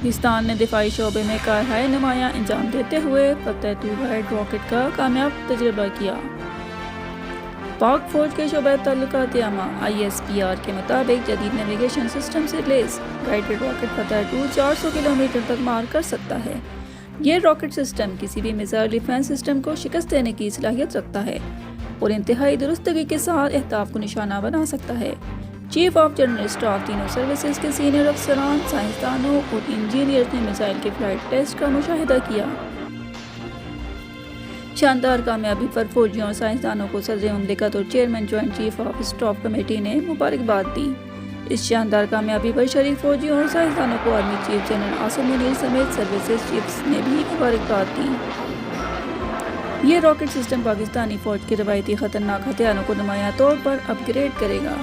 پاکستان نے دفاعی شعبے میں کارروائی نمایاں انجام دیتے ہوئے فتح 2 گائیڈ راکٹ کا کامیاب تجربہ کیا۔ پاک فوج کے شعبہ تعلقات عامہ ISPR کے مطابق جدید نیویگیشن سسٹم سے لیس گائیڈڈ راکٹ فتح 2 400 کلومیٹر تک مار کر سکتا ہے۔ یہ راکٹ سسٹم کسی بھی میزائل ڈیفنس سسٹم کو شکست دینے کی صلاحیت رکھتا ہے اور انتہائی درستگی کے ساتھ اہداف کو نشانہ بنا سکتا ہے۔ چیف آف جنرل اسٹاف تینوں سروسز کے سینئر افسران، سائنسدانوں اور انجینئرز نے میزائل کے فلائٹ ٹیسٹ کا مشاہدہ کیا۔ شاندار کامیابی پر فوجیوں اور سائنسدانوں کو صدر مملکت اور chairman joint chief of staff committee نے مبارکباد دی۔ اس شاندار کامیابی پر شریک فوجیوں اور سائنسدانوں کو army chief general Asim Munir سمیت سروسز چیفز نے بھی مبارکباد دی۔ یہ راکٹ سسٹم پاکستانی فوج کے روایتی خطرناک ہتھیاروں کو نمایاں طور پر اپ گریڈ کرے گا۔